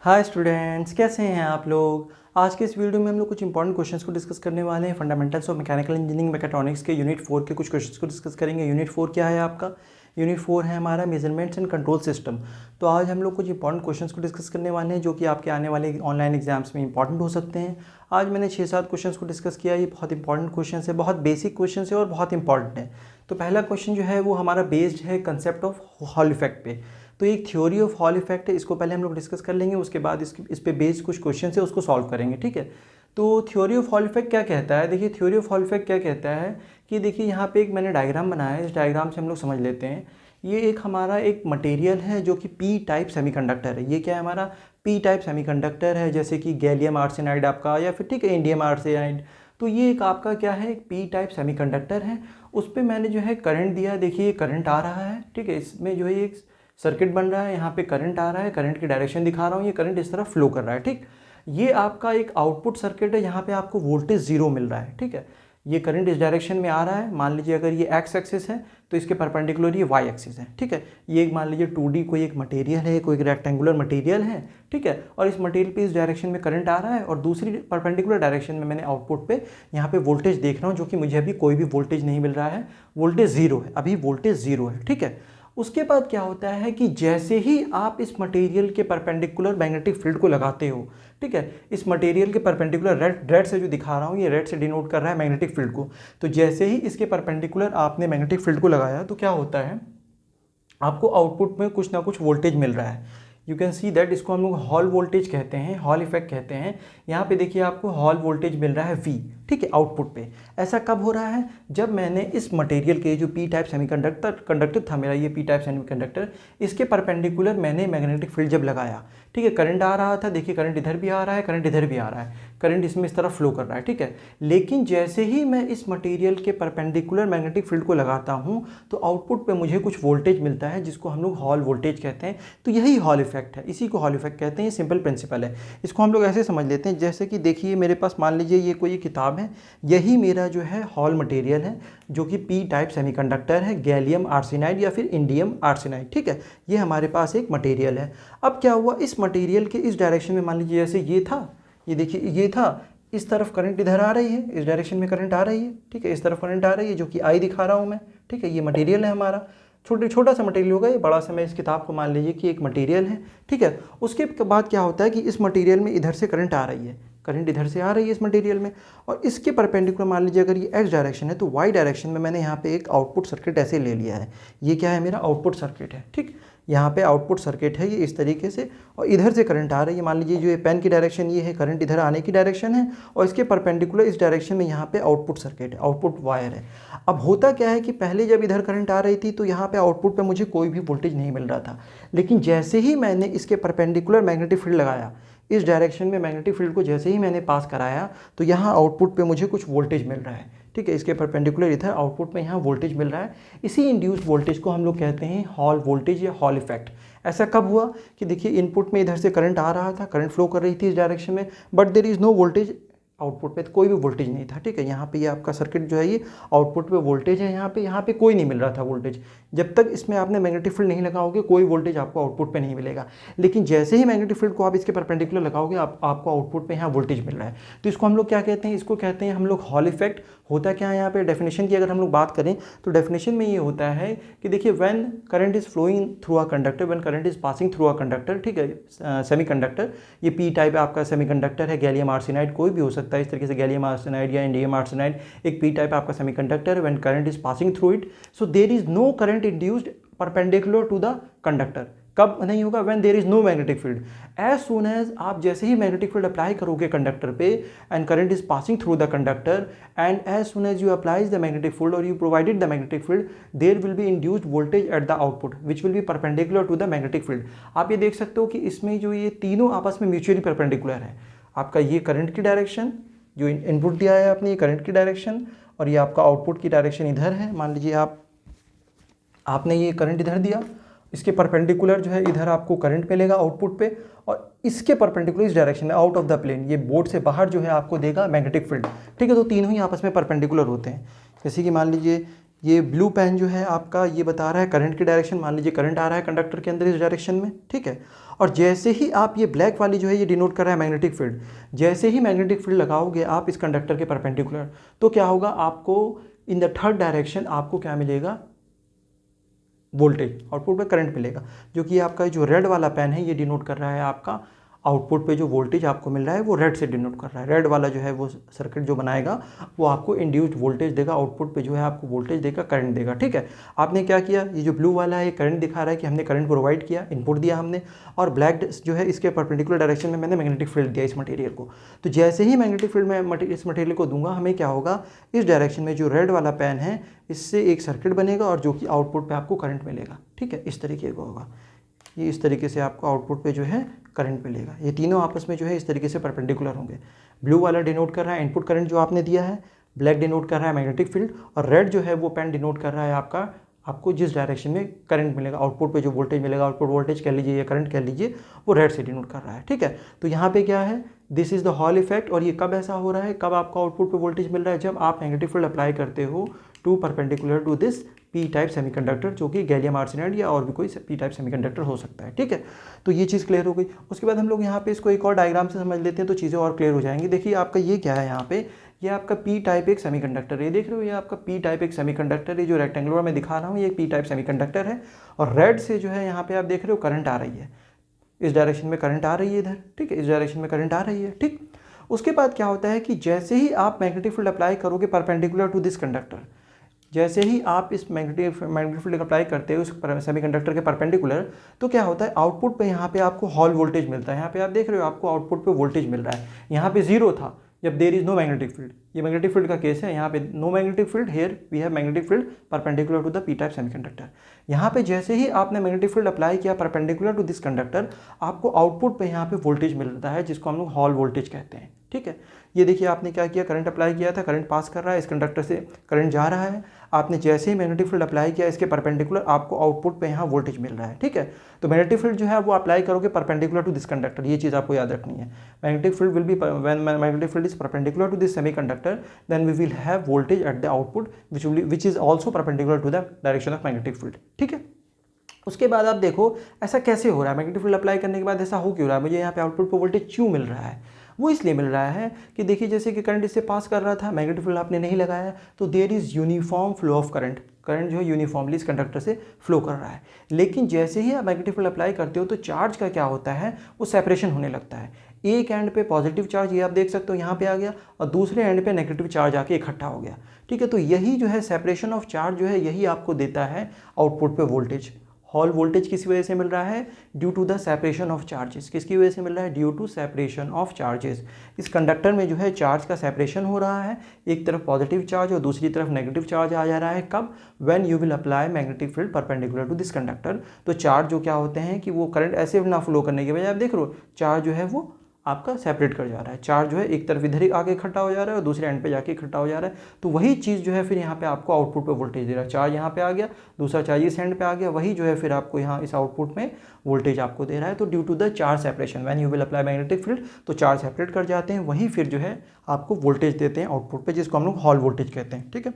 Hi students, कैसे हैं आप लोग। आज के इस वीडियो में हम लोग कुछ इंपॉर्टेंट क्वेश्चंस को डिस्कस करने वाले हैं। Fundamentals of mechanical engineering mechatronics के यूनिट 4 के कुछ क्वेश्चंस को डिस्कस करेंगे। यूनिट 4 क्या है आपका? यूनिट 4 है हमारा मेजरमेंट्स एंड कंट्रोल सिस्टम। तो आज हम लोग कुछ इंपॉर्टेंट क्वेश्चंस को डिस्कस करने वाले हैं जो कि आपके आने वाले ऑनलाइन एग्जाम्स में इंपॉर्टेंट हो सकते हैं। आज मैंने 6-7 क्वेश्चंस को डिस्कस किया। ये बहुत इंपॉर्टेंट क्वेश्चन है, बहुत बेसिक क्वेश्चन है और बहुत इंपॉर्टेंट है। तो पहला क्वेश्चन जो है वो हमारा बेस्ड है कंसेप्ट ऑफ हॉल इफेक्ट पे। तो एक थ्योरी ऑफ हॉल इफेक्ट है, इसको पहले हम लोग डिस्कस कर लेंगे, उसके बाद इस पे बेस्ड कुछ क्वेश्चन है उसको सॉल्व करेंगे, ठीक है। तो थ्योरी ऑफ हॉल इफेक्ट क्या कहता है? देखिए, थ्योरी ऑफ हॉल इफेक्ट क्या कहता है कि देखिए यहाँ पे एक मैंने डायग्राम बनाया है। इस डायग्राम से हम लोग समझ लेते हैं। ये एक हमारा एक मटेरियल है जो कि पी टाइप सेमीकंडक्टर है। ये क्या है? हमारा पी टाइप सेमीकंडक्टर है, जैसे कि गैलियम आर्सेनाइड आपका, या फिर ठीक है इंडियम आर्सेनाइड। तो ये एक आपका क्या है, एक पी टाइप सेमीकंडक्टर है। उस पर मैंने जो है करंट दिया। देखिए ये करंट आ रहा है, ठीक है। इसमें जो है एक सर्किट बन रहा है, यहाँ पे करंट आ रहा है, करंट की डायरेक्शन दिखा रहा हूँ, ये करंट इस तरह फ्लो कर रहा है, ठीक। ये आपका एक आउटपुट सर्किट है, यहाँ पे आपको वोल्टेज 0 मिल रहा है, ठीक है। ये करंट इस डायरेक्शन में आ रहा है। मान लीजिए अगर ये एक्स एक्सिस है तो इसके परपेंडिकुलर ये वाई एक्सिस है, ठीक है। ये मान लीजिए 2D कोई एक मटेरियल है, कोई एक रेक्टेंगुलर मटेरियल है, ठीक है। और इस मटेरियल पे इस डायरेक्शन में करंट आ रहा है और दूसरी परपेंडिकुलर डायरेक्शन में मैंने आउटपुट पे यहाँ पे वोल्टेज देख रहा हूँ, जो कि मुझे अभी कोई भी वोल्टेज नहीं मिल रहा है। वोल्टेज 0 है, अभी वोल्टेज 0 है, ठीक है। उसके बाद क्या होता है कि जैसे ही आप इस मटेरियल के परपेंडिकुलर मैग्नेटिक फील्ड को लगाते हो, ठीक है, इस मटेरियल के परपेंडिकुलर रेड से जो दिखा रहा हूँ, ये रेड से डिनोट कर रहा है मैग्नेटिक फील्ड को। तो जैसे ही इसके परपेंडिकुलर आपने मैग्नेटिक फील्ड को लगाया तो क्या होता है, आपको आउटपुट में कुछ ना कुछ वोल्टेज मिल रहा है। यू कैन सी दैट, इसको हम लोग हॉल वोल्टेज कहते हैं, हॉल इफेक्ट कहते हैं। यहाँ पे देखिए आपको हॉल वोल्टेज मिल रहा है V, ठीक है, आउटपुट पे। ऐसा कब हो रहा है? जब मैंने इस मटेरियल के जो पी टाइप सेमीकंडक्टर था मेरा, ये पी टाइप सेमीकंडक्टर, इसके परपेंडिकुलर मैंने मैग्नेटिक फील्ड जब लगाया, ठीक है। करंट आ रहा था, देखिए करंट इधर भी आ रहा है, करंट इधर भी आ रहा है, करंट इसमें इस तरफ फ्लो कर रहा है, ठीक है। लेकिन जैसे ही मैं इस मटेरियल के परपेंडिकुलर मैग्नेटिक फील्ड को लगाता हूँ तो आउटपुट पे मुझे कुछ वोल्टेज मिलता है, जिसको हम लोग हॉल वोल्टेज कहते हैं। तो यही हॉल इफेक्ट है, इसी को हॉल इफेक्ट कहते हैं। ये सिंपल प्रिंसिपल है। इसको हम लोग ऐसे समझ लेते हैं, जैसे कि देखिए मेरे पास मान लीजिए ये कोई किताब है, यही मेरा जो है हॉल मटेरियल है, जो कि पी टाइप सेमीकंडक्टर है, गैलियम आर्सेनाइड या फिर इंडियम आर्सेनाइड, ठीक है। ये हमारे पास एक मटेरियल है। अब क्या हुआ, इस मटेरियल के इस डायरेक्शन में मान लीजिए जैसे ये था, ये देखिए ये था, इस तरफ करंट इधर आ रही है, इस डायरेक्शन में करंट आ रही है, ठीक है। इस तरफ करंट आ रही है, जो कि आई दिखा रहा हूँ मैं, ठीक है। ये मटेरियल है हमारा, छोटा सा मटेरियल होगा, ये बड़ा सा मैं इस किताब को मान लीजिए कि एक मटेरियल है, ठीक है। उसके बाद क्या होता है कि इस मटेरियल में इधर से करंट आ रही है, करंट इधर से आ रही है इस मटेरियल में, और इसके परपेंडिकुलर मान लीजिए अगर ये एक्स डायरेक्शन है तो वाई डायरेक्शन में मैंने यहाँ पे एक आउटपुट सर्किट ऐसे ले लिया है। ये क्या है, मेरा आउटपुट सर्किट है, ठीक। यहाँ पे आउटपुट सर्किट है ये इस तरीके से, और इधर से करंट आ रही है। मान लीजिए जो ये पेन की डायरेक्शन ये है, करंट इधर आने की डायरेक्शन है, और इसके परपेंडिकुलर इस डायरेक्शन में यहाँ पे आउटपुट सर्किट है, आउटपुट वायर है। अब होता क्या है कि पहले जब इधर करंट आ रही थी तो यहाँ पे आउटपुट पे मुझे कोई भी वोल्टेज नहीं मिल रहा था। लेकिन जैसे ही मैंने इसके परपेंडिकुलर मैग्नेटिक फील्ड लगाया, इस डायरेक्शन में मैग्नेटिक फील्ड को जैसे ही मैंने पास कराया, तो यहाँ आउटपुट पे मुझे कुछ वोल्टेज मिल रहा है, ठीक है। इसके परपेंडिकुलर इधर आउटपुट में यहाँ वोल्टेज मिल रहा है। इसी इंड्यूस्ड वोल्टेज को हम लोग कहते हैं हॉल वोल्टेज या हॉल इफेक्ट। ऐसा कब हुआ कि देखिए इनपुट में इधर से करंट आ रहा था, करंट फ्लो कर रही थी इस डायरेक्शन में, but there is no voltage output पे, तो कोई भी वोल्टेज नहीं था, ठीक है। यहाँ पे ये आपका सर्किट जो है ये आउटपुट पे वोल्टेज है, यहाँ पे कोई नहीं मिल रहा था वोल्टेज। जब तक इसमें आपने मैग्नेटिक फील्ड नहीं लगाओगे कोई वोल्टेज आपको आउटपुट पे नहीं मिलेगा। लेकिन जैसे ही मैग्नेटिक फील्ड को आप इसके परपेंडिकुलर लगाओगे आपको आउटपुट पे यहाँ वोल्टेज मिल रहा है। तो इसको हम लोग क्या कहते हैं, इसको कहते हैं हम लोग हॉल इफेक्ट। होता क्या है यहाँ पे, डेफिनेशन की अगर हम लोग बात करें तो डेफिनेशन में ये होता है कि देखिए when current is flowing through a conductor, when current is passing through a conductor, ठीक है, सेमीकंडक्टर, ये पी टाइप आपका सेमीकंडक्टर है, गैलियम आर्सेनाइड कोई भी हो सकता है, इस तरीके से गैलियम आर्सेनाइड या इंडियम आर्सेनाइड एक पी टाइप आपका सेमीकंडक्टर है। When current is passing through it, so there is no current induced perpendicular to the conductor. कब नहीं होगा, when there is no magnetic field. As soon as आप जैसे ही मैग्नेटिक फील्ड अप्लाई करोगे conductor पे, and current is passing through the conductor, and as soon as you applies the magnetic field और you provided the magnetic field, there will be induced voltage at the output which will be perpendicular to the magnetic field. आप ये देख सकते हो कि इसमें जो ये तीनों आपस में म्यूचुअली परपेंडिकुलर है। आपका ये करंट की डायरेक्शन जो इनपुट दिया है आपने, ये करंट की डायरेक्शन, और ये आपका आउटपुट की डायरेक्शन इधर है। मान लीजिए आपने ये करंट इधर दिया, इसके परपेंडिकुलर जो है इधर आपको करंट मिलेगा आउटपुट पे, और इसके परपेंडिकुलर इस डायरेक्शन में आउट ऑफ द प्लेन ये बोर्ड से बाहर जो है आपको देगा मैग्नेटिक फील्ड, ठीक है। तो तीनों ही आपस में परपेंडिकुलर होते हैं। जैसे कि मान लीजिए ये ब्लू पेन जो है आपका ये बता रहा है करंट की डायरेक्शन, मान लीजिए करंट आ रहा है कंडक्टर के अंदर इस डायरेक्शन में, ठीक है। और जैसे ही आप ये ब्लैक वाली जो है ये डिनोट कर रहा है मैग्नेटिक फील्ड, जैसे ही मैग्नेटिक फील्ड लगाओगे आप इस कंडक्टर के परपेंडिकुलर, तो क्या होगा, आपको इन द थर्ड डायरेक्शन आपको क्या मिलेगा, वोल्टेज, आउटपुट पे करंट मिलेगा, जो कि आपका जो रेड वाला पेन है ये डिनोट कर रहा है आपका आउटपुट पे जो वोल्टेज आपको मिल रहा है वो रेड से डिनोट कर रहा है। रेड वाला जो है वो सर्किट जो बनाएगा वो आपको इंड्यूस्ड वोल्टेज देगा, आउटपुट पे जो है आपको वोल्टेज देगा, करंट देगा, ठीक है। आपने क्या किया, ये जो ब्लू वाला है ये करंट दिखा रहा है कि हमने करंट प्रोवाइड किया, इनपुट दिया हमने, और ब्लैक जो है इसके परपेंडिकुलर डायरेक्शन में मैंने मैग्नेटिक फील्ड दिया इस मटेरियल को। तो जैसे ही मैग्नेटिक फील्ड मैं इस मटेरियल को दूंगा, हमें क्या होगा, इस डायरेक्शन में जो रेड वाला पेन है इससे एक सर्किट बनेगा और जो कि आउटपुट पे आपको करंट मिलेगा, ठीक है, इस तरीके का होगा। ये इस तरीके से आपको आउटपुट पे जो है करंट मिलेगा। ये तीनों आपस में जो है इस तरीके से परपेंडिकुलर होंगे। ब्लू वाला डिनोट कर रहा है इनपुट करंट जो आपने दिया है, ब्लैक डिनोट कर रहा है मैग्नेटिक फील्ड, और रेड जो है वो पेन डिनोट कर रहा है आपको जिस डायरेक्शन में करंट मिलेगा, आउटपुट पे जो वोल्टेज मिलेगा, आउटपुट वोल्टेज कह लीजिए या करंट कह लीजिए, वो रेड से डिनोट कर रहा है, ठीक है। तो यहाँ पे क्या है, this is the Hall effect. और ये कब ऐसा हो रहा है, कब आपका आउटपुट पे वोल्टेज मिल रहा है, जब आप नेगेटिव फील्ड अप्लाई करते हो to perpendicular to this P type semiconductor, जो कि गैलियम आर्सेनाइड या और भी कोई पी टाइप सेमीकंडक्टर हो सकता है, ठीक है। तो ये चीज़ क्लियर हो गई। उसके बाद हम लोग यहाँ पे इसको एक और डायग्राम से समझ लेते हैं तो चीज़ें और क्लियर हो जाएंगी। देखिए आपका ये क्या है, यहाँ पे ये आपका पी टाइप एक सेमीकंडक्टर है, ये देख रहे हो, ये आपका पी टाइप एक सेमीकंडक्टर है, जो रेक्टेंगुलर में दिखा रहा हूँ ये पी टाइप सेमीकंडक्टर है। और रेड से जो है यहाँ पे आप देख रहे हो करंट आ रही है, इस डायरेक्शन में करंट आ रही है इधर, ठीक है, इस डायरेक्शन में करंट आ रही है, ठीक। उसके बाद क्या होता है कि जैसे ही आप मैग्नेटिक फील्ड अप्लाई करोगे परपेंडिकुलर टू दिस कंडक्टर, जैसे ही आप इस मैग्नेटिक फील्ड अप्लाई करते हो उस सेमीकंडक्टर के परपेंडिकुलर, तो क्या होता है, आउटपुट पे यहाँ पे आपको हॉल वोल्टेज मिलता है। यहाँ पे आप देख रहे हो आपको आउटपुट पे वोल्टेज मिल रहा है, यहाँ पे जीरो था जब there is no magnetic field. ये मैग्नेटिक फील्ड का केस है, यहाँ पे no magnetic field, here we have magnetic field perpendicular to the P type semiconductor. यहाँ पे जैसे ही आपने मैग्नेटिक फील्ड अप्लाई किया परपेंडिकुलर टू दिस कंडक्टर, आपको आउटपुट पे यहाँ पे वोल्टेज मिलता है, जिसको हम लोग हॉल वोल्टेज कहते हैं, ठीक है। ये देखिए आपने क्या किया, करंट अप्लाई किया था, करंट पास कर रहा है, इस कंडक्टर से करंट जा रहा है, आपने जैसे ही मैग्नेटिक फील्ड अप्लाई किया इसके परपेंडिकुलर, आपको आउटपुट पे यहाँ वोल्टेज मिल रहा है, ठीक है। तो मैग्नेटिक फील्ड जो है वो अप्लाई करोगे परपेंडिकुलर टू दिस कंडक्टर, ये चीज़ आपको याद रखनी है। Magnetic field will be when magnetic field is perpendicular to this semiconductor, then we will have voltage at the output which is also perpendicular to the direction of magnetic field, ठीक है। उसके बाद आप देखो ऐसा कैसे हो रहा है, मैग्नेटिक फील्ड अप्लाई करने के बाद ऐसा हो क्यों रहा है, मुझे यहाँ पे आउटपुट पर वोल्टेज क्यों मिल रहा है। वो इसलिए मिल रहा है कि देखिए जैसे कि करंट इससे पास कर रहा था, मैग्नेटिक फील्ड आपने नहीं लगाया, तो there is uniform flow of current, current जो है यूनिफॉर्मली इस कंडक्टर से फ्लो कर रहा है। लेकिन जैसे ही आप मैग्नेटिक फील्ड अप्लाई करते हो तो चार्ज का क्या होता है, वो सेपरेशन होने लगता है। एक एंड पे पॉजिटिव चार्ज, ये आप देख सकते हो यहाँ पे आ गया, और दूसरे एंड पे नेगेटिव चार्ज आके इकट्ठा हो गया, ठीक है। तो यही जो है सेपरेशन ऑफ चार्ज जो है यही आपको देता है आउटपुट पे वोल्टेज। हॉल वोल्टेज किस वजह से मिल रहा है, due to the separation of charges. किसकी वजह से मिल रहा है, due to separation of charges. इस कंडक्टर में जो है चार्ज का सेपरेशन हो रहा है, एक तरफ पॉजिटिव चार्ज और दूसरी तरफ नेगेटिव चार्ज आ जा रहा है। कब, when you will apply magnetic field perpendicular to this conductor. तो चार्ज जो क्या होते हैं कि वो करंट ऐसे ना फ्लो करने की बजाय आप देख रहे हो चार्ज जो है वो आपका सेपरेट कर जा रहा है, चार्ज जो है एक तरफ इधर ही आके इकट्ठा हो जा रहा है और दूसरे एंड पे जाके इकट्ठा हो जा रहा है। तो वही चीज़ जो है फिर यहाँ पे आपको आउटपुट पे वोल्टेज दे रहा है, चार्ज यहाँ पे आ गया, दूसरा चार्ज इस एंड पे आ गया, वही जो है फिर आपको यहाँ इस आउटपुट में वोल्टेज आपको दे रहा है। तो due to the charge separation when you will apply magnetic field, तो चार्ज सेपरेट कर जाते हैं, वही फिर जो है आपको वोल्टेज देते हैं आउटपुट पे, जिसको हम लोग हॉल वोल्टेज कहते हैं, ठीक है।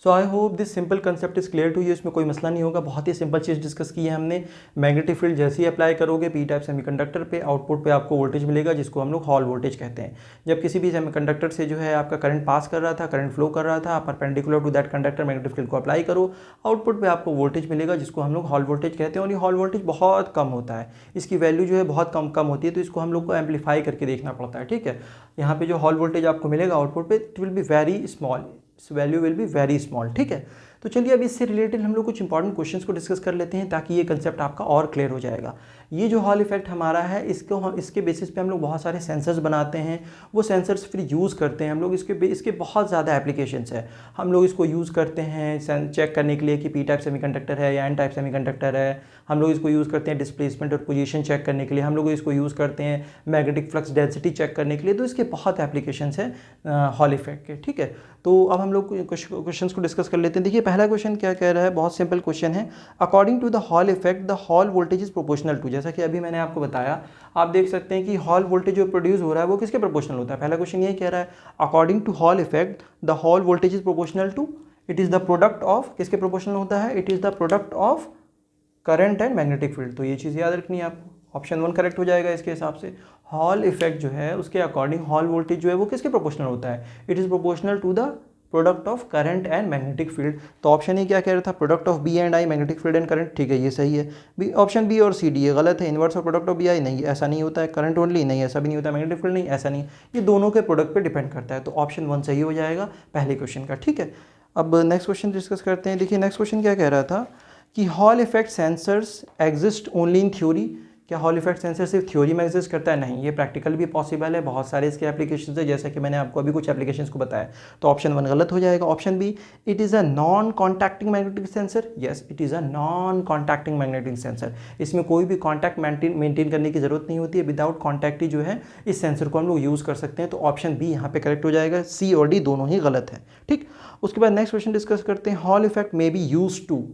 So I hope this simple concept is clear to you, इसमें कोई मसला नहीं होगा। बहुत ही सिंपल चीज़ डिस्कस की है हमने। मैग्नेटिक फील्ड जैसे ही अप्लाई करोगे पी टाइप सेमीकंडक्टर पे, आउटपुट पे आपको वोल्टेज मिलेगा, जिसको हम लोग हॉल वोल्टेज कहते हैं। जब किसी भी सेमीकंडक्टर से जो है आपका करंट पास कर रहा था, करंट फ्लो कर रहा था, perpendicular to that conductor magnetic field को अप्लाई करो, आउटपुट पे आपको वोल्टेज मिलेगा, जिसको हम लोग हॉल वोल्टेज कहते हैं। और ये हॉल वोल्टेज बहुत कम होता है, इसकी वैल्यू जो है बहुत कम होती है, तो इसको हम लोग को एम्पलीफाई करके देखना पड़ता है, ठीक है। यहाँ पे जो हॉल वोल्टेज आपको मिलेगा आउटपुट पे, it will be very small, value will be very small, ठीक है। तो चलिए अब इससे रिलेटेड हम लोग कुछ इंपॉर्टेंट क्वेश्चंस को डिस्कस कर लेते हैं, ताकि ये कंसेप्ट आपका और क्लियर हो जाएगा। ये जो हॉल इफेक्ट हमारा है, इसके बेसिस पे हम लोग बहुत सारे सेंसर्स बनाते हैं, वो सेंसर्स फिर यूज़ करते हैं हम लोग। इसके बहुत ज़्यादा एप्लीकेशंस है। हम लोग इसको यूज़ करते हैं चेक करने के लिए कि पी टाइप सेमीकंडक्टर है या एन टाइप सेमीकंडक्टर है। हम लोग इसको यूज़ करते हैं डिस्प्लेसमेंट और पोजीशन चेक करने के लिए। हम लोग इसको यूज़ करते हैं मैग्नेटिक फ्लक्स डेंसिटी चेक करने के लिए। तो इसके बहुत एप्लीकेशंस हैं हॉल इफेक्ट के, ठीक है। तो अब हम लोग क्वेश्चंस को डिस्कस कर लेते हैं। देखिए पहला क्वेश्चन क्या कह रहा है, बहुत सिंपल क्वेश्चन है। According to the Hall effect the Hall voltage is proportional to, जैसा कि अभी मैंने आपको बताया, आप देख सकते हैं कि हॉल वोल्टेज जो प्रोड्यूस हो रहा है वो किसके प्रोपोर्शनल होता है। पहला क्वेश्चन ये कह रहा है, according to Hall effect the Hall voltage is proportional to it is the product of, किसके प्रोपोर्शनल होता है, it is the product of current and magnetic field. तो ये चीज़ याद रखनी है आपको, ऑप्शन 1 करेक्ट हो जाएगा इसके हिसाब से। हॉल इफेक्ट जो है उसके अकॉर्डिंग हॉल वोल्टेज जो है वो किसके प्रोपोर्शनल होता है, it is proportional to the product of current and magnetic field. तो ऑप्शन ए क्या कह रहा था, product of B and I magnetic field and current, ठीक है ये सही है। बी, ऑप्शन बी और सी डी ये गलत है, inverse of product of B I नहीं, ऐसा नहीं होता है। करंट ओनली नहीं, ऐसा भी नहीं होता। मैग्नेटिक फील्ड नहीं, ऐसा नहीं। ये दोनों के प्रोडक्ट पे डिपेंड करता है। तो ऑप्शन 1 सही हो जाएगा पहले क्वेश्चन का, ठीक है। अब नेक्स्ट क्वेश्चन डिस्कस करते हैं। देखिए नेक्स्ट क्वेश्चन क्या कह रहा था कि hall effect sensors exist only in theory. क्या हॉल इफेक्ट सेंसर सिर्फ थ्योरी में एग्जिस्ट करता है, नहीं, ये प्रैक्टिकल भी पॉसिबल है। बहुत सारे इसके एप्लीकेशंस है, जैसे कि मैंने आपको अभी कुछ एप्लीकेशंस को बताया। तो ऑप्शन 1 गलत हो जाएगा। Option B, it is a non contacting magnetic sensor, yes it is a non contacting magnetic sensor. इसमें कोई भी कॉन्टैक्ट मेंटेन करने की जरूरत नहीं होती है। विदाउट कॉन्टैक्ट ही जो है इस सेंसर को हम लोग यूज़ कर सकते हैं। तो ऑप्शन बी यहाँ पे करेक्ट हो जाएगा, सी और डी दोनों ही गलत है, ठीक। उसके बाद नेक्स्ट क्वेश्चन डिस्कस करते हैं, Hall effect may be used to.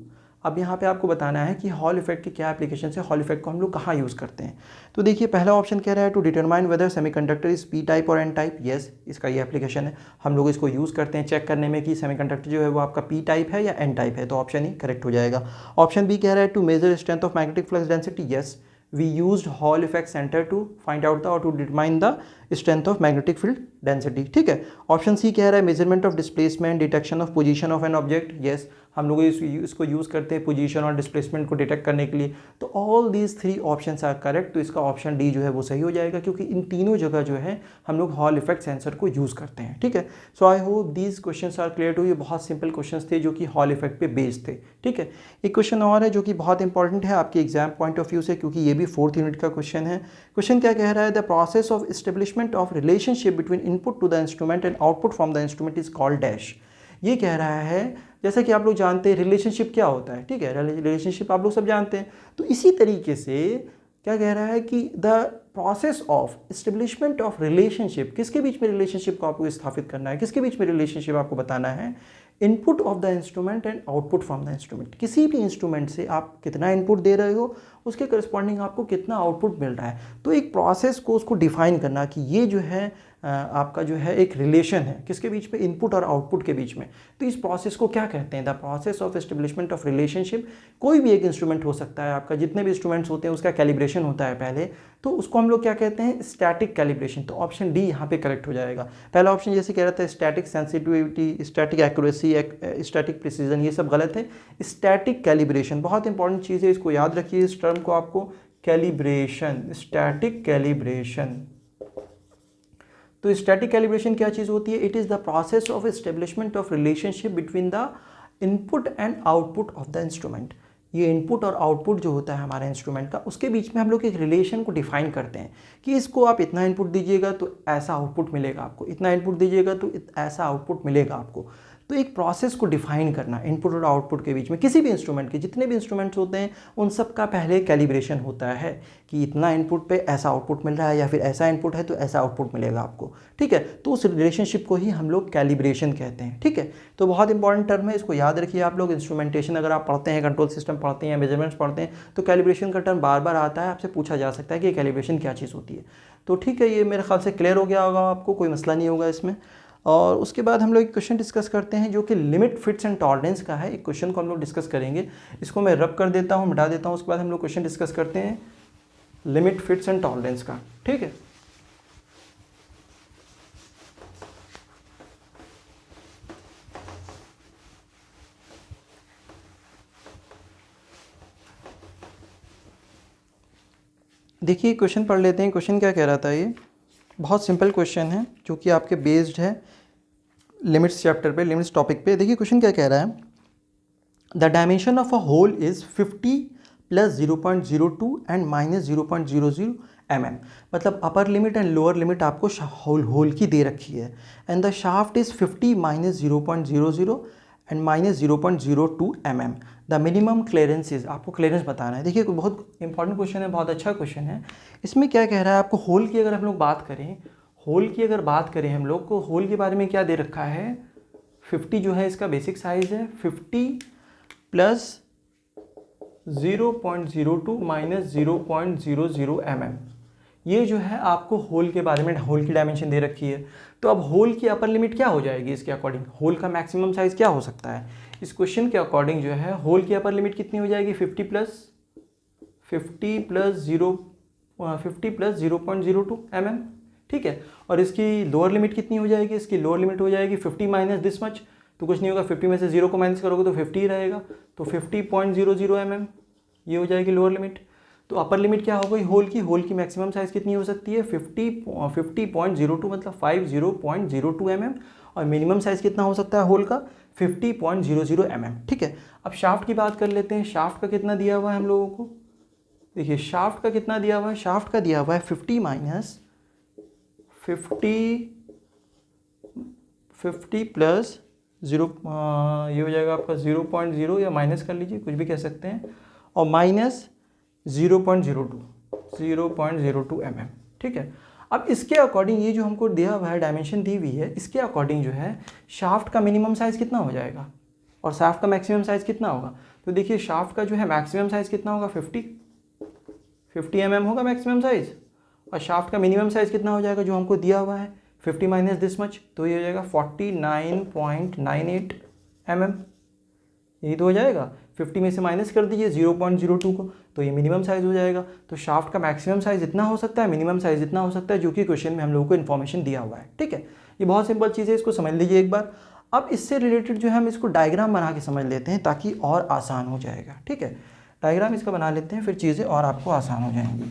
अब यहाँ पे आपको बताना है कि हॉल इफेक्ट की क्या एप्लीकेशन है, हॉल इफेक्ट को हम लोग कहाँ यूज़ करते हैं। तो देखिए पहला ऑप्शन कह रहा है to determine whether semiconductor is P type और एन टाइप, यस इसका ये एप्लीकेशन है। हम लोग इसको यूज़ करते हैं चेक करने में कि सेमीकंडक्टर जो है वो आपका पी टाइप है या एन टाइप है। तो ऑप्शन ही करेक्ट हो जाएगा। ऑप्शन बी कह रहा है to measure strength of magnetic flux density, yes we used Hall effect center to find out the or to determine the strength of magnetic field density, ठीक है। Option C कह रहा है measurement of displacement, detection of position of an object, yes हम लोग इसको use करते हैं पोजीशन और डिस्प्लेसमेंट को डिटेक्ट करने के लिए। तो all these 3 options are correct. तो इसका ऑप्शन डी जो है वो सही हो जाएगा, क्योंकि इन तीनों जगह जो है हम लोग हॉल इफेक्ट सेंसर को यूज़ करते हैं, ठीक है। So I hope these questions are clear to. ये बहुत सिंपल क्वेश्चंस थे जो कि हॉल इफेक्ट पे बेस्ड थे, ठीक है। एक क्वेश्चन और है जो कि बहुत इंपॉर्टेंट है आपके एग्जाम पॉइंट ऑफ व्यू से, क्योंकि ये भी 4th यूनिट का क्वेश्चन है। क्वेश्चन क्या कह रहा है, the process of establishment of relationship between input to the instrument and output from the instrument is called dash. ये कह रहा है, जैसा कि आप लोग जानते हैं रिलेशनशिप क्या होता है, ठीक है, रिलेशनशिप आप लोग सब जानते हैं। तो इसी तरीके से क्या कह रहा है कि the process of establishment of relationship, किसके बीच में रिलेशनशिप को आपको स्थापित करना है, किसके बीच में रिलेशनशिप आपको बताना है, input of the instrument and output from the instrument. किसी भी इंस्ट्रूमेंट से आप कितना इनपुट दे रहे हो उसके करस्पॉन्डिंग आपको कितना आउटपुट मिल रहा है। तो एक प्रोसेस को उसको डिफाइन करना कि ये जो है आपका जो है एक रिलेशन है किसके बीच में, इनपुट और आउटपुट के बीच में। तो इस प्रोसेस को क्या कहते हैं, the process of establishment of relationship. कोई भी एक इंस्ट्रूमेंट हो सकता है आपका, जितने भी इंस्ट्रूमेंट्स होते हैं उसका कैलिब्रेशन होता है पहले, तो उसको हम लोग क्या कहते हैं, स्टैटिक कैलिब्रेशन। तो ऑप्शन डी यहाँ पे करेक्ट हो जाएगा। पहला ऑप्शन जैसे कह रहा था static sensitivity, static accuracy, static precision, ये सब गलत है। स्टैटिक कैलिब्रेशन बहुत इंपॉर्टेंट चीज़ है, इसको याद रखिए इस टर्म को आपको, कैलिब्रेशन, स्टैटिक कैलिब्रेशन। तो स्टैटिक कैलिब्रेशन क्या चीज़ होती है, it is the process of establishment of relationship between the input and output of the instrument. ये इनपुट और आउटपुट जो होता है हमारे इंस्ट्रूमेंट का, उसके बीच में हम लोग एक रिलेशन को डिफाइन करते हैं कि इसको आप इतना इनपुट दीजिएगा तो ऐसा आउटपुट मिलेगा आपको, इतना इनपुट दीजिएगा तो ऐसा आउटपुट मिलेगा आपको। तो एक प्रोसेस को डिफाइन करना इनपुट और आउटपुट के बीच में, किसी भी इंस्ट्रूमेंट के जितने भी इंस्ट्रूमेंट्स होते हैं उन सब का पहले कैलिब्रेशन होता है कि इतना इनपुट पे ऐसा आउटपुट मिल रहा है, या फिर ऐसा इनपुट है तो ऐसा आउटपुट मिलेगा आपको, ठीक है। तो उस रिलेशनशिप को ही हम लोग कैलिब्रेशन कहते हैं, ठीक है। तो बहुत इंपॉर्टेंट टर्म है, इसको याद रखिए आप लोग। इंस्ट्रूमेंटेशन अगर आप पढ़ते हैं, कंट्रोल सिस्टम पढ़ते हैं, मेजरमेंट्स पढ़ते हैं, तो कैलिब्रेशन का टर्म बार बार आता है, आपसे पूछा जा सकता है कि कैलिब्रेशन क्या चीज़ होती है। तो ठीक है, ये मेरे ख्याल से क्लियर हो गया होगा आपको, कोई मसला नहीं होगा इसमें। और उसके बाद हम लोग एक क्वेश्चन डिस्कस करते हैं जो कि लिमिट, फिट्स एंड टॉलरेंस का है। एक क्वेश्चन को हम लोग डिस्कस करेंगे, इसको मैं रब कर देता हूँ, मिटा देता हूँ। उसके बाद हम लोग क्वेश्चन डिस्कस करते हैं लिमिट, फिट्स एंड टॉलरेंस का, ठीक है। देखिए क्वेश्चन पढ़ लेते हैं। क्वेश्चन क्या कह रहा था, ये बहुत सिंपल क्वेश्चन है जो कि आपके बेस्ड है लिमिट्स चैप्टर पे, लिमिट्स टॉपिक पे। देखिए क्वेश्चन क्या कह रहा है, the dimension of a hole is 50 + 0.02 and -0.00 mm। मतलब upper limit and lower limit आपको होल की दे रखी है। And the shaft is 50 - 0.00 and -0.02 mm। The minimum clearance is, आपको क्लियरेंस बताना है। देखिए बहुत इंपॉर्टेंट क्वेश्चन है, बहुत अच्छा क्वेश्चन है। इसमें क्या कह रहा है, आपको होल की अगर हम लोग बात करें, होल की अगर बात करें हम लोग को, होल के बारे में क्या दे रखा है, 50 जो है इसका बेसिक साइज है, 50 + 0.02 - 0.00 mm। ये जो है आपको होल के बारे में, होल की डायमेंशन दे रखी है। तो अब होल की अपर लिमिट क्या हो जाएगी इसके अकॉर्डिंग, होल का मैक्सिमम साइज क्या हो सकता है इस क्वेश्चन के अकॉर्डिंग जो है, होल की अपर लिमिट कितनी हो जाएगी 50 प्लस 0.02 mm, ठीक है। और इसकी लोअर लिमिट कितनी हो जाएगी, इसकी लोअर लिमिट हो जाएगी 50 माइनस दिस मच, तो कुछ नहीं होगा, 50 में से 0 को माइनस करोगे तो 50 ही रहेगा, तो 50.00 mm ये हो जाएगी लोअर लिमिट। तो अपर लिमिट क्या हो गई होल की मैक्सिमम साइज़ कितनी हो सकती है 50.02 मतलब 50.02 mm, और मिनिमम साइज़ कितना हो सकता है होल का 50.00 mm, ठीक है। अब शाफ्ट की बात कर लेते हैं, शाफ्ट का कितना दिया हुआ है हम लोगों को, देखिए शाफ्ट का कितना दिया हुआ है, शाफ्ट का दिया हुआ है 50 माइनस 50 प्लस 0, ये हो जाएगा आपका 0.0 या माइनस कर लीजिए, कुछ भी कह सकते हैं, और माइनस 0.02 mm, ठीक है। अब इसके अकॉर्डिंग ये जो हमको दिया हुआ है डायमेंशन दी हुई है, इसके अकॉर्डिंग जो है शाफ्ट का मिनिमम साइज़ कितना हो जाएगा और शाफ्ट का मैक्सिमम साइज़ कितना होगा। तो देखिए शाफ्ट का जो है मैक्सिमम साइज़ कितना होगा 50 mm होगा मैक्सिमम साइज़, और शाफ्ट का मिनिमम साइज़ कितना हो जाएगा जो हमको दिया हुआ है 50 माइनस दिस मच, तो ये हो जाएगा 49.98 mm, यही तो हो जाएगा। 50 में से माइनस कर दीजिए 0.02 को, तो ये मिनिमम साइज़ हो जाएगा। तो शाफ्ट का मैक्सिमम साइज़ इतना हो सकता है, मिनिमम साइज़ इतना हो सकता है, जो कि क्वेश्चन में हम लोगों को इन्फॉर्मेशन दिया हुआ है, ठीक है। ये बहुत सिंपल चीज़ है, इसको समझ लीजिए एक बार। अब इससे रिलेटेड जो है हम इसको डायग्राम बना के समझ लेते हैं ताकि और आसान हो जाएगा, ठीक है। डायग्राम इसका बना लेते हैं, फिर चीज़ें और आपको आसान हो जाएंगी।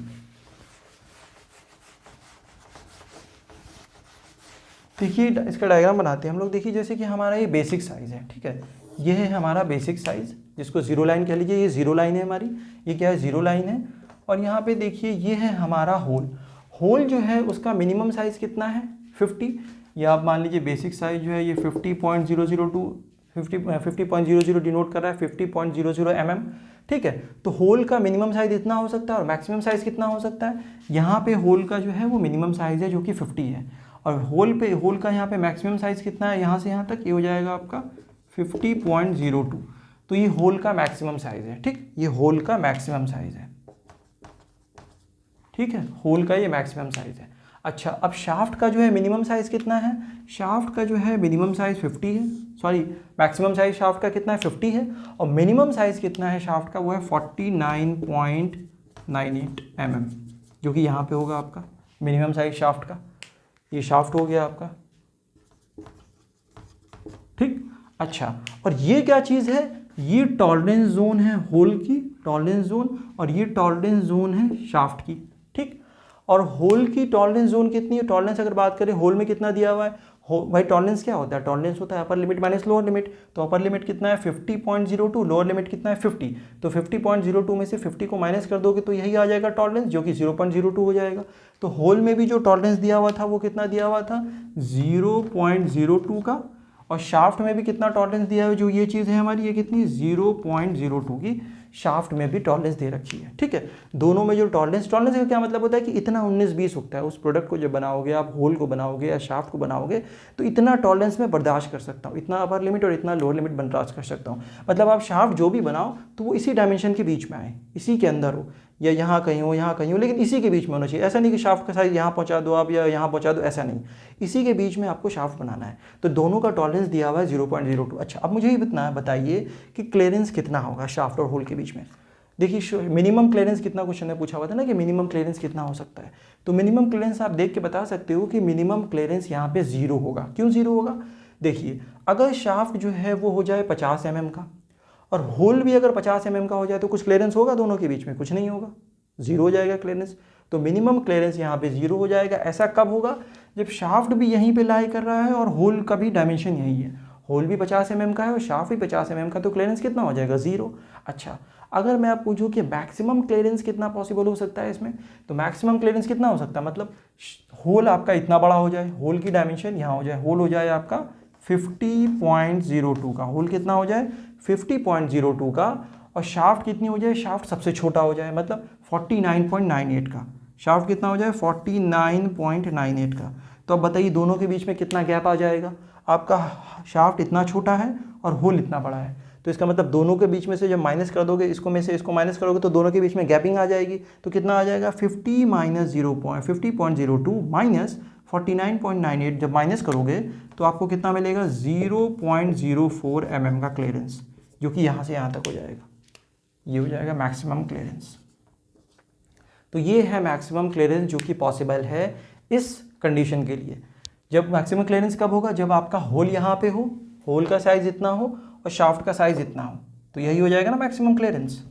देखिए इसका डायग्राम बनाते हैं हम लोग। देखिए जैसे कि हमारा ये बेसिक साइज़ है, ठीक है, ये है हमारा बेसिक साइज़, जिसको जीरो लाइन कह लीजिए, ये जीरो लाइन है हमारी, ये क्या है जीरो लाइन है। और यहाँ पे देखिए ये है हमारा होल, होल जो है उसका मिनिमम साइज़ कितना है 50, या आप मान लीजिए बेसिक साइज़ जो है ये 50.000 डिनोट कर रहा है 50.00 mm, ठीक है। तो होल का मिनिमम साइज़ इतना हो सकता है और मैक्सिमम साइज़ कितना हो सकता है, यहाँ पे होल का जो है वो मिनिमम साइज़ है जो कि 50 है, और होल का यहाँ पे मैक्सिमम साइज़ कितना है, यहाँ से यहाँ तक ये हो जाएगा आपका 50.02, तो ये होल का मैक्सिमम साइज़ है, ठीक, ये होल का मैक्सिमम साइज़ है, ठीक है, होल का ये मैक्सिमम साइज़ है। अच्छा अब शाफ्ट का जो है मिनिमम साइज़ कितना है, शाफ्ट का जो है मिनिमम साइज़ 50 है, सॉरी मैक्सिमम साइज़ शाफ्ट का कितना है 50 है, और मिनिमम साइज़ कितना है शाफ्ट का वो है 49.98 mm, जो कि यहाँ पे होगा आपका मिनिमम साइज़ शाफ्ट का। ये शाफ्ट हो गया आपका, ठीक। अच्छा और ये क्या चीज़ है, ये टॉलरेंस जोन है होल की, टॉलरेंस जोन, और ये टॉलरेंस जोन है शाफ्ट की, ठीक। और होल की टॉलरेंस जोन कितनी है, टॉलरेंस अगर बात करें होल में कितना दिया हुआ है, भाई टॉलरेंस क्या होता है, टॉलरेंस होता है upper limit minus lower limit, तो अपर लिमिट कितना है 50.02, लोअर लिमिट कितना है 50, तो 50.02 में से 50 को माइनस कर दोगे तो यही आ जाएगा टॉलरेंस, जो कि 0.02 हो जाएगा। तो होल में भी जो टॉलरेंस दिया हुआ था वो कितना दिया हुआ था 0.02 का, और शाफ्ट में भी कितना टॉलरेंस दिया है, जो ये चीज़ है हमारी ये कितनी 0.02 की शाफ्ट में भी टॉलरेंस दे रखी है, ठीक है। दोनों में जो टॉलरेंस का क्या मतलब होता है कि इतना 19-20 होता है, उस प्रोडक्ट को जब बनाओगे आप, होल को बनाओगे या शाफ्ट को बनाओगे, तो इतना टॉलरेंस मैं बर्दाश्त कर सकता हूँ, इतना अपर लिमिट और इतना लोअर लिमिट बर्दाश्त कर सकता हूँ। मतलब आप शाफ्ट जो भी बनाओ तो वो इसी डायमेंशन के बीच में आए, इसी के अंदर हो, या यहाँ कहीं हो यहाँ कहीं हो, लेकिन इसी के बीच में होना चाहिए। ऐसा नहीं कि शाफ्ट का साइज यहाँ पहुँचा दो आप या यहाँ पहुँचा दो, ऐसा नहीं, इसी के बीच में आपको शाफ्ट बनाना है। तो दोनों का टॉलरेंस दिया हुआ है 0.02। अच्छा अब मुझे ये बताइए कि क्लियरेंस कितना होगा शाफ्ट और होल के बीच में। देखिए मिनिमम क्लियरेंस कितना, क्वेश्चन में पूछा हुआ था ना कि मिनिमम क्लियरेंस कितना हो सकता है, तो मिनिमम क्लियरेंस आप देख के बता सकते हो कि मिनिमम क्लियरेंस यहाँ पे 0 होगा। क्यों 0 होगा, देखिए अगर शाफ्ट जो है वो हो जाए 50 mm का और होल भी अगर 50 mm का हो जाए तो कुछ क्लियरेंस होगा दोनों के बीच में, कुछ नहीं होगा, 0 हो जाएगा क्लियरेंस। तो मिनिमम क्लियरेंस यहाँ पे 0 हो जाएगा। ऐसा कब होगा, जब शाफ्ट भी यहीं पे लाई कर रहा है और होल का भी डायमेंशन यही है, होल भी 50 mm का है और शाफ्ट भी 50 mm का, तो क्लियरेंस कितना हो जाएगा 0। अच्छा अगर मैं आप पूछूं कि मैक्सिमम क्लियरेंस कितना पॉसिबल हो सकता है इसमें, तो मैक्सिमम क्लियरेंस कितना हो सकता है, मतलब होल आपका इतना बड़ा हो जाए, होल की डायमेंशन यहाँ हो जाए, होल हो जाए आपका 50.02 का, होल कितना हो जाए 50.02 का, और शाफ्ट कितनी हो जाए, शाफ्ट सबसे छोटा हो जाए, मतलब 49.98 का, शाफ्ट कितना हो जाए 49.98 का। तो अब बताइए दोनों के बीच में कितना गैप आ जाएगा, आपका शाफ्ट इतना छोटा है और होल इतना बड़ा है, तो इसका मतलब दोनों के बीच में से जब माइनस कर दोगे, इसको में से इसको माइनस करोगे तो दोनों के बीच में गैपिंग आ जाएगी। तो कितना आ जाएगा 50 माइनस 50.02 माइनस 49.98, जब माइनस करोगे तो आपको कितना मिलेगा 0.04 mm का क्लियरेंस, जो कि यहाँ से यहाँ तक हो जाएगा, ये हो जाएगा मैक्सिमम क्लियरेंस। तो ये है मैक्सिमम क्लियरेंस जो कि पॉसिबल है इस कंडीशन के लिए। जब मैक्सिमम क्लियरेंस कब होगा, जब आपका होल यहाँ पे हो, होल का साइज इतना हो और शाफ्ट का साइज इतना हो, तो यही हो जाएगा ना मैक्सिमम क्लियरेंस।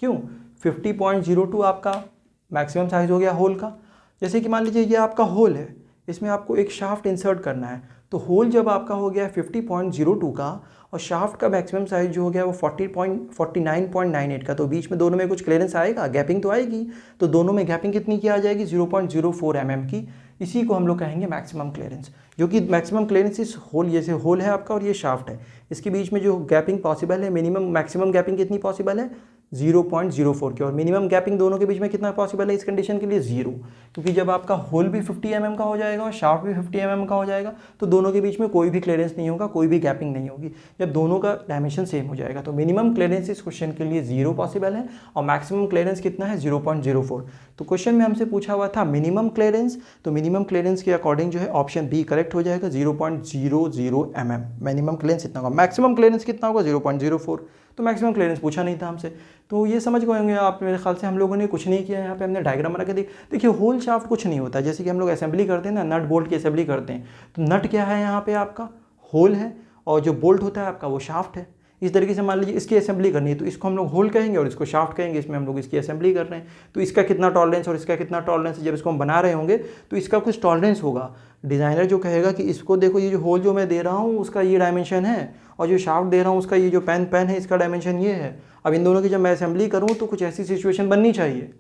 क्यों, 50.02 आपका मैक्सिमम साइज हो गया होल का। जैसे कि मान लीजिए ये आपका होल है, इसमें आपको एक शाफ्ट इंसर्ट करना है, तो होल जब आपका हो गया 50.02 का और शाफ्ट का मैक्सिमम साइज जो हो गया वो 49.98 का, तो बीच में दोनों में कुछ क्लियरेंस आएगा, गैपिंग तो आएगी। तो दोनों में गैपिंग कितनी की आ जाएगी 0.04 mm की। इसी को हम लोग कहेंगे मैक्सिमम क्लियरेंस, जो कि मैक्सिमम क्लियरेंस इस होल, जैसे होल है आपका और ये शाफ्ट है, इसके बीच में जो गैपिंग पॉसिबल है, मिनिमम मैक्सिमम गैपिंग कितनी पॉसिबल है 0.04 की, और मिनिमम गैपिंग दोनों के बीच में कितना पॉसिबल है इस कंडीशन के लिए 0, क्योंकि जब आपका होल भी 50 mm का हो जाएगा और शाफ्ट भी 50 mm का हो जाएगा तो दोनों के बीच में कोई भी क्लियरेंस नहीं होगा, कोई भी गैपिंग नहीं होगी जब दोनों का डायमेंशन सेम हो जाएगा। तो मिनिमम क्लियरेंस इस क्वेश्चन के लिए 0 पॉसिबल है और मैक्सिमम क्लियरेंस कितना है 0.04। तो क्वेश्चन में हमसे पूछा हुआ था मिनिमम क्लियरेंस, तो मिनिमम क्लियरेंस के अकॉर्डिंग जो है ऑप्शन बी करेक्ट हो जाएगा 0.00 mm। मिनिमम क्लियरेंस इतना होगा, मैक्सिमम क्लियरेंस कितना होगा 0.04। तो मैक्सिमम क्लियरेंस पूछा नहीं था हमसे, तो ये समझ गए होंगे आप मेरे ख्याल से। हम लोगों ने कुछ नहीं किया, यहाँ पे हमने डायग्राम बना के देखिए होल शाफ्ट कुछ नहीं होता। जैसे कि हम लोग असेंबली करते हैं ना, नट बोल्ट की असेंबली करते हैं, तो नट क्या है यहाँ पे आपका होल है और जो बोल्ट होता है आपका वो शाफ्ट है। इस तरीके से मान लीजिए इसकी असेंबली करनी है तो इसको हम लोग होल कहेंगे और इसको शाफ्ट कहेंगे, इसमें हम लोग इसकी असेंबली कर रहे हैं। तो इसका कितना टॉलरेंस और इसका कितना टॉलरेंस है, जब इसको हम बना रहे होंगे तो इसका कुछ टॉलरेंस होगा। डिज़ाइनर जो कहेगा कि इसको देखो ये जो होल जो मैं दे रहा हूँ उसका ये डायमेंशन है और जो शाफ्ट दे रहा हूँ उसका ये जो पेन है इसका डायमेंशन ये है। अब इन दोनों की जब मैं असेंबली करूँ तो कुछ ऐसी सिचुएशन बननी चाहिए,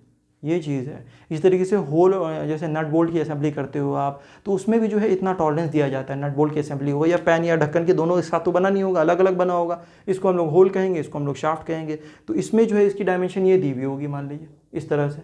ये चीज़ है। इस तरीके से होल जैसे नट बोल्ट की असेंबली करते हो आप, तो उसमें भी जो है इतना टॉलरेंस दिया जाता है। नट बोल्ट की असेंबली हो या पैन या ढक्कन के दोनों एक साथ तो बना नहीं होगा, अलग अलग बना होगा। इसको हम लोग होल कहेंगे, इसको हम लोग शाफ्ट कहेंगे। तो इसमें जो है इसकी डायमेंशन ये दी हुई होगी, मान लीजिए इस तरह से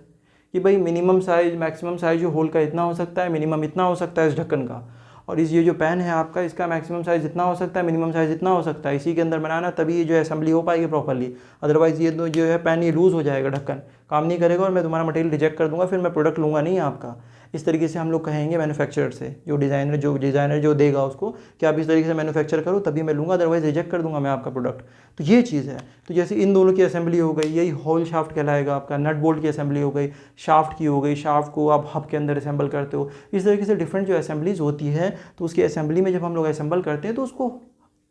कि भाई मिनिमम साइज मैक्सिमम साइज जो होल का इतना हो सकता है, मिनिमम इतना हो सकता है इस ढक्कन का, और इस ये जो पैन है आपका इसका मैक्सिमम साइज़ इतना हो सकता है, मिनिमम साइज़ इतना हो सकता है। इसी के अंदर बनाना तभी ये जो असेंबली हो पाएगी प्रॉपरली, अदरवाइज़ ये जो है पैन ये लूज़ हो जाएगा, ढक्कन काम नहीं करेगा और मैं तुम्हारा मटेरियल रिजेक्ट कर दूंगा, फिर मैं प्रोडक्ट लूँगा नहीं आपका। इस तरीके से हम लोग कहेंगे मैन्युफैक्चरर से, जो डिज़ाइनर जो देगा उसको कि आप इस तरीके से मैन्युफैक्चर करो तभी मैं लूँगा, अदरवाइज़ रिजेक्ट कर दूंगा मैं आपका प्रोडक्ट। तो ये चीज़ है। तो जैसे इन दोनों की असेंबली हो गई, यही होल शाफ्ट कहलाएगा आपका। नट बोल्ट की असेंबली हो गई, शाफ्ट की हो गई, शाफ्ट को आप हब के अंदर असेंबल करते हो। इस तरीके से डिफरेंट जो असेंबलीज होती है, तो उसकी असेंबली में जब हम लोग असेंबल करते हैं तो उसको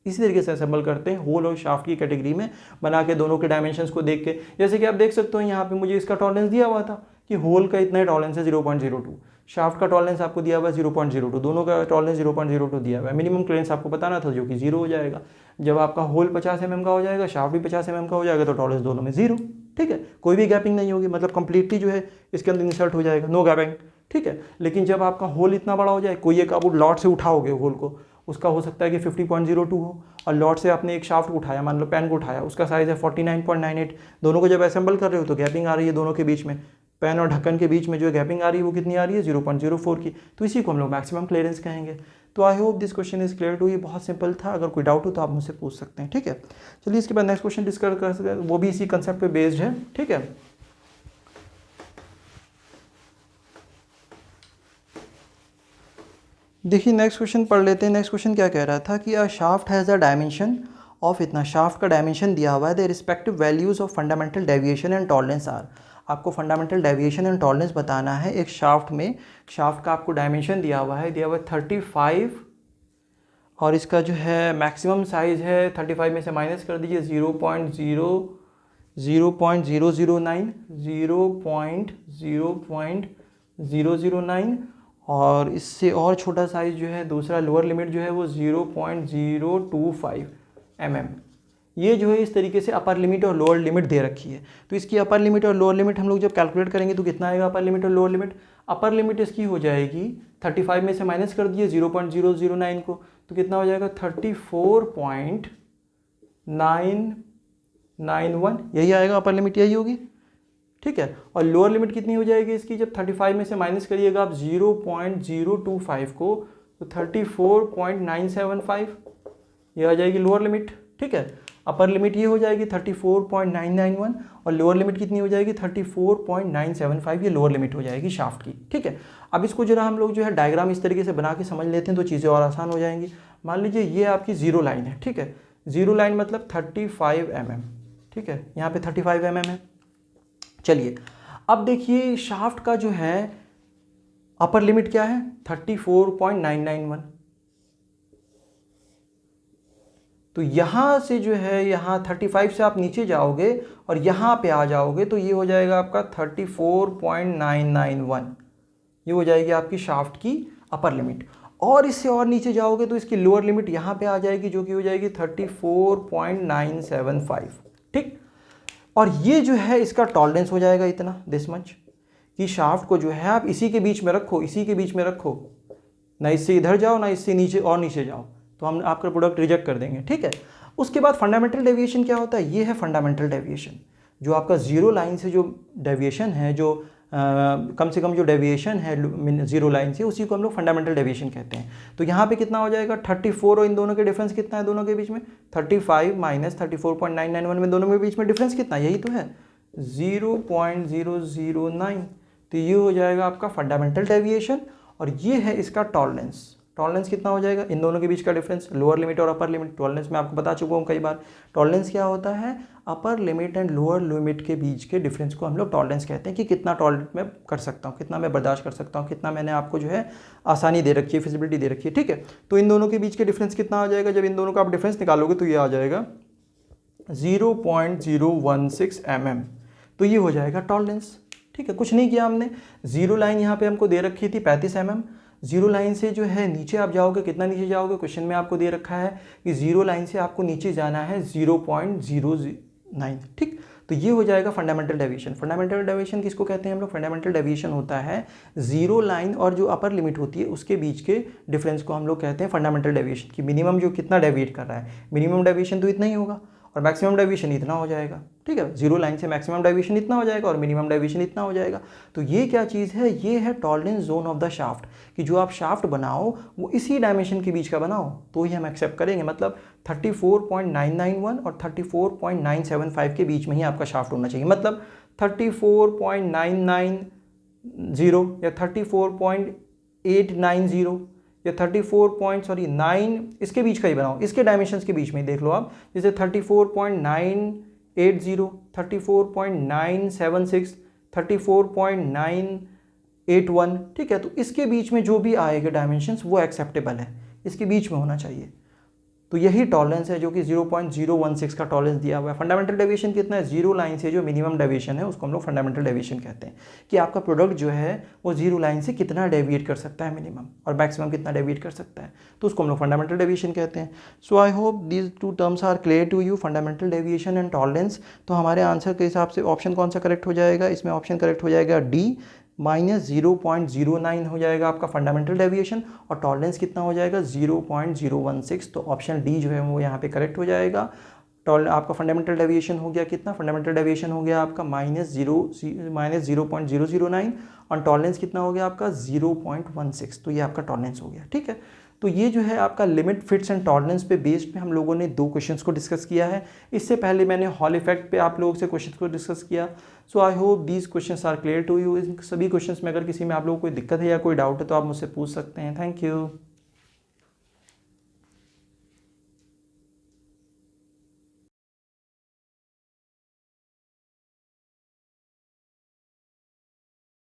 इसी तरीके से असेंबल करते हैं, होल और शाफ्ट की कैटेगरी में बना के दोनों के डायमेंशंस को देख के। जैसे कि आप देख सकते हो यहाँ पे मुझे इसका टॉलरेंस दिया हुआ था कि होल का इतना ही टॉलरेंस है 0.02, शाफ्ट का टॉलरेंस आपको दिया हुआ है 0.02, दोनों का टॉलरेंस 0.02 दिया हुआ है। मिनिमम क्लियरेंस आपको बताना था जो कि 0 हो जाएगा। जब आपका होल 50 mm का हो जाएगा, शाफ्ट भी 50 mm का हो जाएगा, तो टॉलरेंस दोनों में 0। ठीक है, कोई भी गैपिंग नहीं होगी, मतलब कंप्लीटली जो है इसके अंदर इंसर्ट हो जाएगा, नो गैपिंग। ठीक है, लेकिन जब आपका होल इतना बड़ा हो जाए, कोई एक आप लॉट से उठाओगे होल को, उसका हो सकता है कि 50.02 हो, और लॉट से आपने एक शाफ्ट उठाया, मान लो पेन को उठाया, उसका साइज़ है 49.98, दोनों को जब असेंबल कर रहे हो तो गैपिंग आ रही है दोनों के बीच में, पेन और ढक्कन के बीच में जो गैपिंग आ रही है वो कितनी आ रही है 0.04 की। तो इसी को हम लोग मैक्सिमम क्लियरेंस कहेंगे। तो I hope this question is clear to you. बहुत सिंपल था, अगर कोई डाउट हो तो आप मुझसे पूछ सकते हैं। ठीक है, चलिए इसके बाद नेक्स्ट क्वेश्चन डिस्कस कर सकते हैं, वो भी इसी कंसेप्ट पे बेस्ड है। ठीक है, देखिए नेक्स्ट क्वेश्चन पढ़ लेते हैं। नेक्स्ट क्वेश्चन क्या कह रहा था कि a shaft has a dimension of इतना, शाफ्ट का डायमेंशन दिया हुआ है, the respective values of fundamental deviation and tolerance are. आपको फंडामेंटल डेविएशन एंड टॉलरेंस बताना है एक शाफ्ट में। शाफ्ट का आपको डायमेंशन दिया हुआ है 35, और इसका जो है मैक्सिमम साइज़ है 35 में से माइनस कर दीजिए 0.009, और इससे और छोटा साइज़ जो है दूसरा लोअर लिमिट जो है वो 0.025 mm। ये जो है इस तरीके से अपर लिमिट और लोअर लिमिट दे रखी है। तो इसकी अपर लिमिट और लोअर लिमिट हम लोग जब कैलकुलेट करेंगे तो कितना आएगा अपर लिमिट और लोअर लिमिट। अपर लिमिट इसकी हो जाएगी 35 में से माइनस कर दिए 0.009 को, तो कितना हो जाएगा 34.991, यही आएगा अपर लिमिट, यही होगी। ठीक है, और लोअर लिमिट कितनी हो जाएगी इसकी, जब 35 में से माइनस करिएगा आप 0.025 को, तो 34.975 ये आ जाएगी लोअर लिमिट। ठीक है, अपर लिमिट ये हो जाएगी 34.991 और लोअर लिमिट कितनी हो जाएगी 34.975, ये लोअर लिमिट हो जाएगी शाफ्ट की। ठीक है, अब इसको जरा हम लोग जो है डायग्राम इस तरीके से बना के समझ लेते हैं तो चीज़ें और आसान हो जाएंगी। मान लीजिए ये आपकी जीरो लाइन है। ठीक है, जीरो लाइन मतलब 35 mm। ठीक है, यहाँ पे 35 mm है। चलिए अब देखिए शाफ्ट का जो है अपर लिमिट क्या है 34.991। तो यहां से जो है यहाँ 35 से आप नीचे जाओगे और यहां पे आ जाओगे तो ये हो जाएगा आपका 34.991, ये हो जाएगी आपकी शाफ्ट की अपर लिमिट। और इससे और नीचे जाओगे तो इसकी लोअर लिमिट यहाँ पे आ जाएगी जो कि हो जाएगी 34.975। ठीक, और ये जो है इसका टॉलरेंस हो जाएगा इतना, दिस मच, कि शाफ्ट को जो है आप इसी के बीच में रखो, इसी के बीच में रखो, ना इससे इधर जाओ ना इससे नीचे और नीचे जाओ, तो हम आपका प्रोडक्ट रिजेक्ट कर देंगे। ठीक है, उसके बाद फंडामेंटल डेविएशन क्या होता है, ये है फंडामेंटल डेविएशन, जो आपका जीरो लाइन से जो डेविएशन है, जो कम से कम जो डेविएशन है जीरो लाइन से, उसी को हम लोग फंडामेंटल डेविएशन कहते हैं। तो यहाँ पे कितना हो जाएगा 34, और इन दोनों के डिफरेंस कितना है दोनों के बीच में 35 माइनस 34.991 में दोनों के बीच में डिफरेंस कितना, यही तो है 0.009। तो ये हो जाएगा आपका फंडामेंटल डेविएशन और ये है इसका टॉलरेंस। टॉलरेंस कितना हो जाएगा इन दोनों के बीच का डिफरेंस, लोअर लिमिट और अपर लिमिट। टॉलरेंस मैं आपको बता चुका हूँ कई बार, टॉलरेंस क्या होता है, अपर लिमिट एंड लोअर लिमिट के बीच के डिफरेंस को हम लोग टॉलरेंस कहते हैं, कि कितना टॉलरेट मैं कर सकता हूँ, कितना मैं बर्दाश्त कर सकता हूँ, कितना मैंने आपको जो है आसानी दे रखी है, फिजिबिलिटी दे रखी है। ठीक है, तो इन दोनों के बीच के डिफरेंस कितना आ जाएगा, जब इन दोनों का आप डिफरेंस निकालोगे तो ये आ जाएगा 0.016 mm। तो ये हो जाएगा टॉलरेंस। ठीक है, कुछ नहीं किया हमने, जीरो लाइन यहाँ पे हमको दे रखी थी 35 mm। जीरो लाइन से जो है नीचे आप जाओगे, कितना नीचे जाओगे, क्वेश्चन में आपको दे रखा है कि जीरो लाइन से आपको नीचे जाना है 0.009। ठीक, तो ये हो जाएगा फंडामेंटल डेविएशन। फंडामेंटल डेविएशन किसको कहते हैं हम लोग, फंडामेंटल डेविएशन होता है जीरो लाइन और जो अपर लिमिट होती है उसके बीच के डिफरेंस को हम लोग कहते हैं फंडामेंटल डेविएशन, कि मिनिमम जो कितना डेविएट कर रहा है, मिनिमम डेविएशन तो इतना ही होगा और मैक्सिमम डेविएशन इतना हो जाएगा। ठीक है, जीरो लाइन से मैक्सिमम डेविएशन इतना हो जाएगा और मिनिमम डेविएशन इतना हो जाएगा। तो ये क्या चीज़ है, ये है tolerance zone of the shaft, कि जो आप शाफ्ट बनाओ वो इसी डायमेंशन के बीच का बनाओ तो ही हम एक्सेप्ट करेंगे। मतलब 34.991 और 34.975 के बीच में ही आपका शाफ्ट होना चाहिए। मतलब 34.990 या 34.890 या 9 इसके बीच का ही बनाओ, इसके डायमेंशंस के बीच में ही देख लो आप, जैसे 34.980, 34.976, 34.981। ठीक है, तो इसके बीच में जो भी आएगा डायमेंशंस वो एक्सेप्टेबल है, इसके बीच में होना चाहिए। तो यही टॉलरेंस है जो कि 0.016 का टॉलरेंस दिया हुआ है। फंडामेंटल डेविएशन कितना है, जीरो लाइन से जो मिनिमम डेविएशन है उसको हम लोग फंडामेंटल डेविएशन कहते हैं, कि आपका प्रोडक्ट जो है वो जीरो लाइन से कितना डेविएट कर सकता है मिनिमम, और मैक्सिमम कितना डेविएट कर सकता है, तो उसको हम लोग फंडामेंटल डेविएशन कहते हैं। So I hope these two terms are clear to you, fundamental deviation and tolerance. तो हमारे आंसर के हिसाब से ऑप्शन कौन सा करेक्ट हो जाएगा, इसमें ऑप्शन करेक्ट हो जाएगा डी, -0.09 हो जाएगा आपका फंडामेंटल डेविएशन, और टॉलरेंस कितना हो जाएगा 0.016। तो ऑप्शन डी जो है वो यहाँ पे करेक्ट हो जाएगा। आपका फंडामेंटल डेविएशन हो गया कितना, फंडामेंटल डेविएशन हो गया आपका -0.009 और टॉलरेंस कितना हो गया आपका 0.16। तो ये आपका टॉलरेंस हो गया। ठीक है, तो ये जो है आपका लिमिट, फिट्स एंड टॉलरेंस पे बेस्ड में हम लोगों ने दो क्वेश्चंस को डिस्कस किया है। इससे पहले मैंने हॉल इफेक्ट पे आप लोगों से क्वेश्चंस को डिस्कस किया। So I hope these questions are clear to you. इन सभी क्वेश्चंस में अगर किसी में आप लोगों को कोई दिक्कत है या कोई डाउट है तो आप मुझसे पूछ सकते हैं। Thank you.